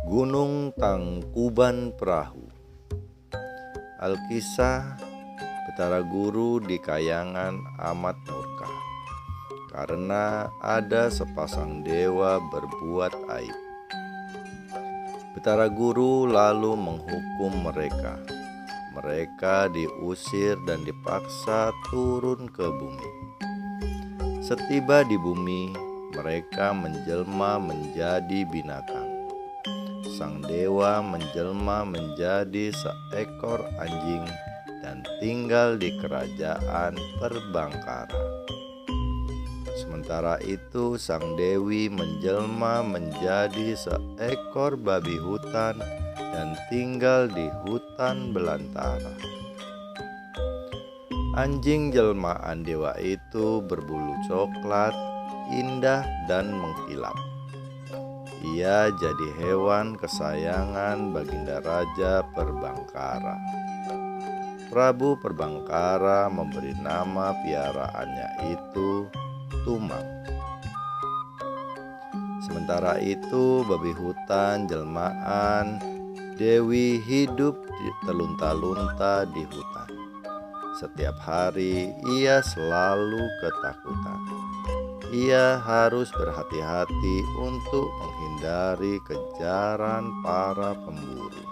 Gunung Tangkuban Perahu. Alkisah Betara Guru di Kayangan amat murka karena ada sepasang dewa berbuat aib. Betara Guru lalu menghukum mereka. Mereka diusir dan dipaksa turun ke bumi. Setiba di bumi, mereka menjelma menjadi binatang. Sang dewa menjelma menjadi seekor anjing dan tinggal di kerajaan Perbangkara. Sementara itu sang dewi menjelma menjadi seekor babi hutan dan tinggal di hutan belantara. Anjing jelmaan dewa itu berbulu coklat, indah dan mengkilap. Ia jadi hewan kesayangan Baginda Raja Perbangkara. Prabu Perbangkara memberi nama piaraannya itu Tumang. Sementara itu babi hutan jelmaan Dewi hidup terlunta-lunta di hutan. Setiap hari ia selalu ketakutan. Ia harus berhati-hati untuk menghindari kejaran para pemburu.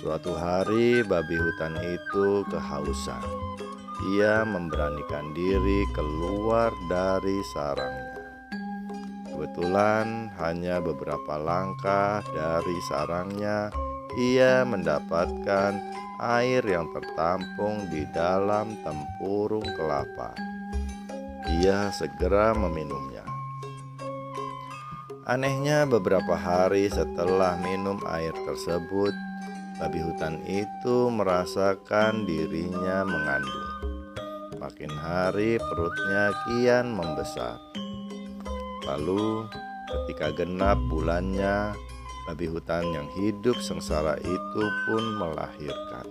Suatu hari babi hutan itu kehausan. Ia memberanikan diri keluar dari sarangnya. Kebetulan hanya beberapa langkah dari sarangnya, ia mendapatkan air yang tertampung di dalam tempurung kelapa. Ia segera meminumnya. Anehnya beberapa hari setelah minum air tersebut, babi hutan itu merasakan dirinya mengandung. Makin hari perutnya kian membesar. Lalu ketika genap bulannya, babi hutan yang hidup sengsara itu pun melahirkan.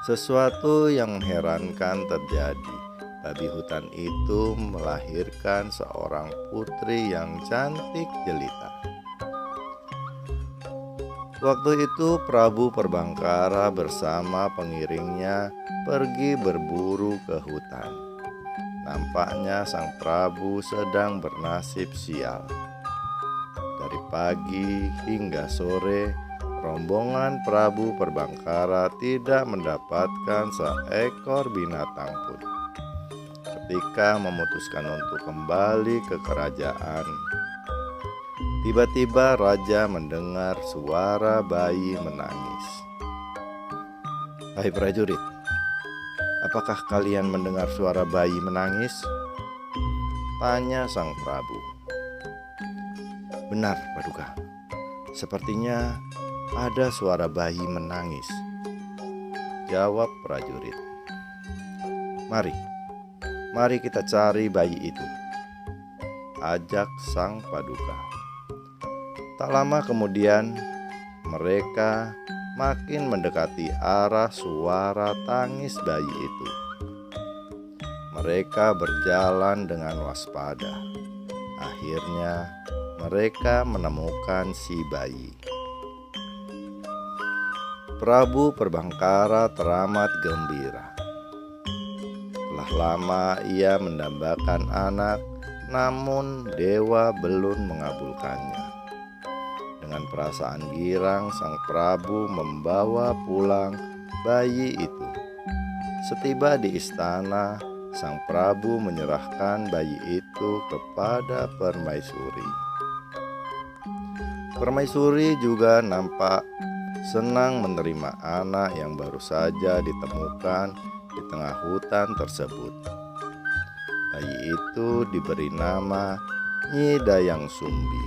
Sesuatu yang mengherankan terjadi. Babi hutan itu melahirkan seorang putri yang cantik jelita. Waktu itu Prabu Perbangkara bersama pengiringnya pergi berburu ke hutan. Nampaknya sang Prabu sedang bernasib sial. Dari pagi hingga sore, rombongan Prabu Perbangkara tidak mendapatkan seekor binatang pun. Ketika memutuskan untuk kembali ke kerajaan, tiba-tiba raja mendengar suara bayi menangis. "Hai prajurit, apakah kalian mendengar suara bayi menangis?" tanya sang Prabu. "Benar, Paduka. Sepertinya ada suara bayi menangis," jawab prajurit. Mari kita cari bayi itu," ajak sang Paduka. Tak lama kemudian mereka makin mendekati arah suara tangis bayi itu. Mereka berjalan dengan waspada. Akhirnya mereka menemukan si bayi. Prabu Perbangkara teramat gembira. Telah lama ia mendambakan anak, namun dewa belum mengabulkannya. Dengan perasaan girang, sang Prabu membawa pulang bayi itu. Setiba di istana, sang Prabu menyerahkan bayi itu kepada Permaisuri. Permaisuri juga nampak senang menerima anak yang baru saja ditemukan di tengah hutan tersebut. Bayi itu diberi nama Nyi Dayang Sumbi.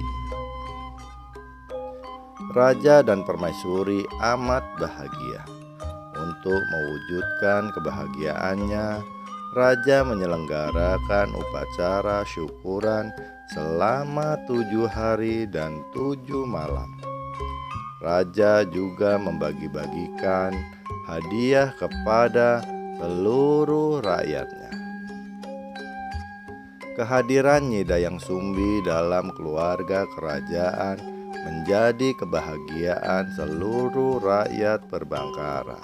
Raja dan Permaisuri amat bahagia. Untuk mewujudkan kebahagiaannya, raja menyelenggarakan upacara syukuran selama 7 hari dan 7 malam. Raja juga membagi-bagikan hadiah kepada seluruh rakyatnya. Kehadiran Nyi Dayang Sumbi dalam keluarga kerajaan menjadi kebahagiaan seluruh rakyat Perbangkara.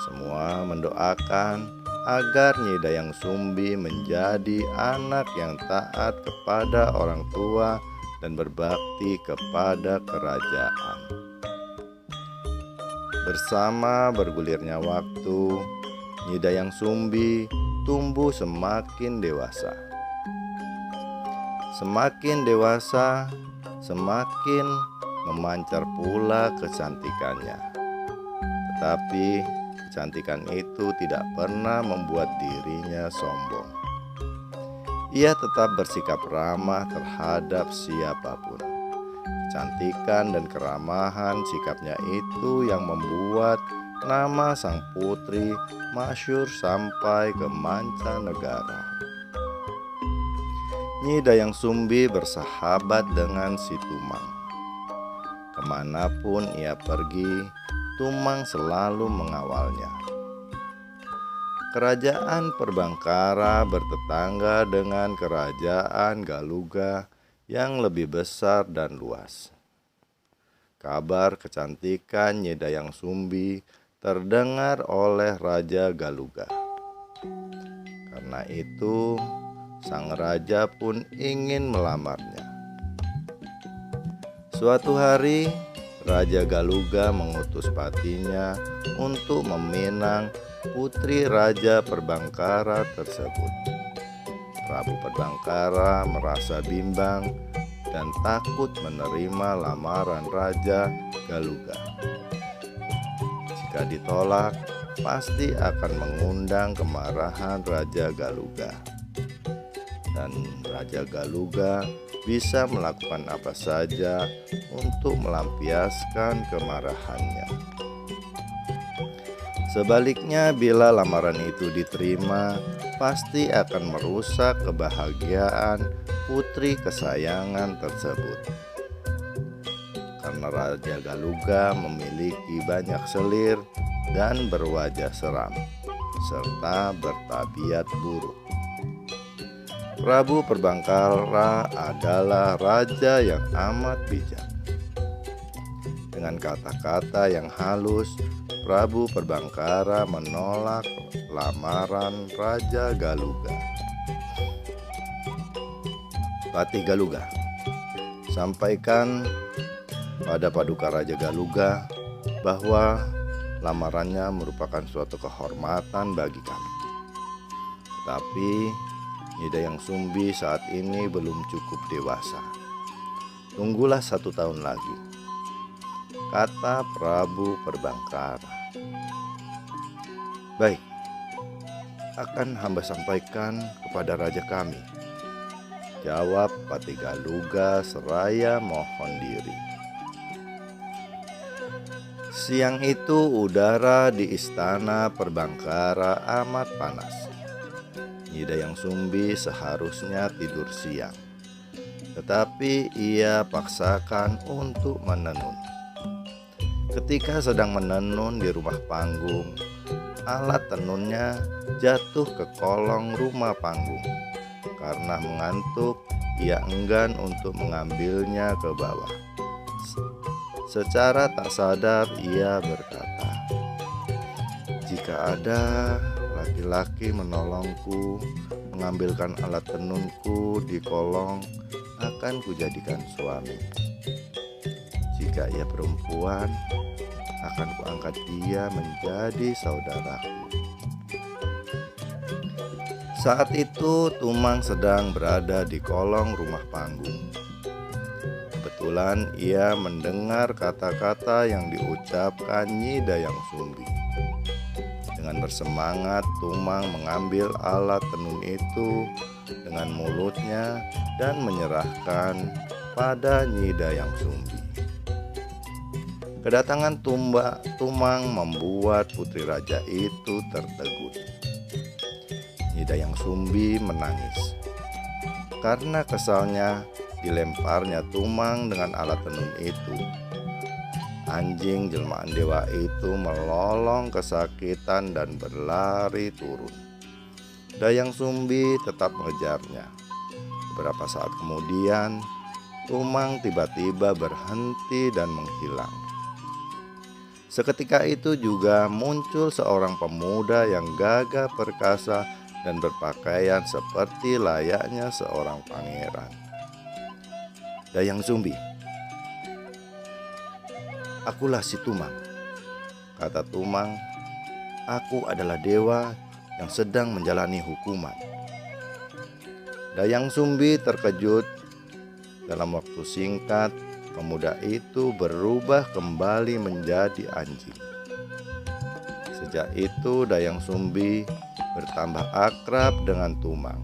Semua mendoakan agar Nyi Dayang Sumbi menjadi anak yang taat kepada orang tua dan berbakti kepada kerajaan. Bersama bergulirnya waktu, Nyi Dayang Sumbi tumbuh semakin dewasa. Semakin dewasa, semakin memancar pula kecantikannya. Tetapi kecantikan itu tidak pernah membuat dirinya sombong. Ia tetap bersikap ramah terhadap siapapun. Kecantikan dan keramahan sikapnya itu yang membuat nama sang putri masyhur sampai ke mancanegara. Nyi Dayang Sumbi bersahabat dengan si Tumang. Kemanapun ia pergi, Tumang selalu mengawalnya. Kerajaan Perbangkara bertetangga dengan kerajaan Galuga yang lebih besar dan luas. Kabar kecantikan Nyi Dayang Sumbi terdengar oleh Raja Galuga. Karena itu, sang raja pun ingin melamarnya. Suatu hari, Raja Galuga mengutus patinya untuk meminang putri Raja Perbangkara tersebut. Prabu Perbangkara merasa bimbang dan takut menerima lamaran Raja Galuga. Jika ditolak, pasti akan mengundang kemarahan Raja Galuga. Dan Raja Galuga bisa melakukan apa saja untuk melampiaskan kemarahannya. Sebaliknya, bila lamaran itu diterima, pasti akan merusak kebahagiaan putri kesayangan tersebut. Karena Raja Galuga memiliki banyak selir dan berwajah seram, serta bertabiat buruk. Prabu Perbangkara adalah raja yang amat bijak. Dengan kata-kata yang halus, Prabu Perbangkara menolak lamaran Raja Galuga. Patih Galuga, sampaikan pada Paduka Raja Galuga bahwa lamarannya merupakan suatu kehormatan bagi kami. Tetapi Nyi Dayang Sumbi saat ini belum cukup dewasa. Tunggulah 1 tahun lagi, kata Prabu Perbangkara. Baik, akan hamba sampaikan kepada raja kami, jawab Patih Galuga seraya mohon diri. Siang itu udara di istana Perbangkara amat panas. Nyi Dayang Sumbi seharusnya tidur siang, tetapi ia paksakan untuk menenun. Ketika sedang menenun di rumah panggung, alat tenunnya jatuh ke kolong rumah panggung. Karena mengantuk, ia enggan untuk mengambilnya ke bawah. Secara tak sadar ia berkata, "Jika ada laki-laki menolongku mengambilkan alat tenunku di kolong, akan kujadikan suami. Jika ia perempuan, akan kuangkat dia menjadi saudaraku." Saat itu Tumang sedang berada di kolong rumah panggung. Kebetulan ia mendengar kata-kata yang diucapkan Nyi Dayang Sumbi. Dengan bersemangat, Tumang mengambil alat tenun itu dengan mulutnya dan menyerahkan pada Nyi Dayang Sumbi. Kedatangan Tumang membuat putri raja itu tertegun. Nyi Dayang Sumbi menangis. Karena kesalnya dilemparnya Tumang dengan alat tenun itu. Anjing jelmaan dewa itu melolong kesakitan dan berlari turun. Dayang Sumbi tetap mengejarnya. Beberapa saat kemudian, Tumang tiba-tiba berhenti dan menghilang. Seketika itu juga muncul seorang pemuda yang gagah perkasa dan berpakaian seperti layaknya seorang pangeran. "Dayang Sumbi, akulah si Tumang," kata Tumang. "Aku adalah dewa yang sedang menjalani hukuman." Dayang Sumbi terkejut. Dalam waktu singkat, pemuda itu berubah kembali menjadi anjing. Sejak itu Dayang Sumbi bertambah akrab dengan Tumang.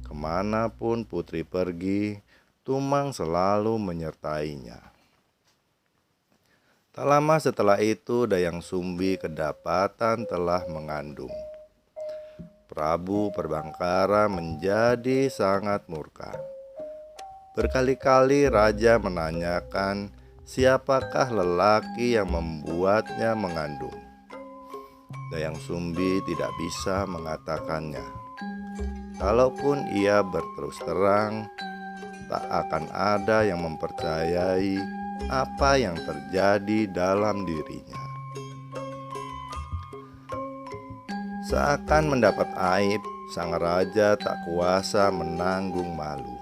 Kemanapun putri pergi, Tumang selalu menyertainya. Tak lama setelah itu Dayang Sumbi kedapatan telah mengandung. Prabu Perbangkara menjadi sangat murka. Berkali-kali raja menanyakan siapakah lelaki yang membuatnya mengandung. Dayang Sumbi tidak bisa mengatakannya. Kalaupun ia berterus terang, tak akan ada yang mempercayai apa yang terjadi dalam dirinya. Seakan mendapat aib, sang raja tak kuasa menanggung malu.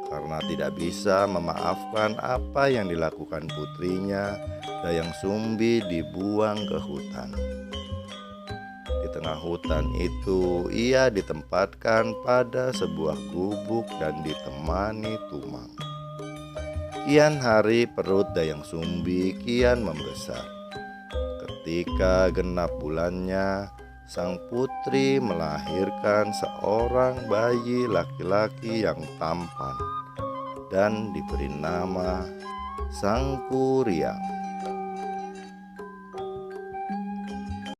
Karena tidak bisa memaafkan apa yang dilakukan putrinya, Dayang Sumbi dibuang ke hutan. Di tengah hutan itu, ia ditempatkan pada sebuah gubuk dan ditemani Tumang. Kian hari perut Dayang Sumbi kian membesar. Ketika genap bulannya, sang putri melahirkan seorang bayi laki-laki yang tampan dan diberi nama Sangkuriang.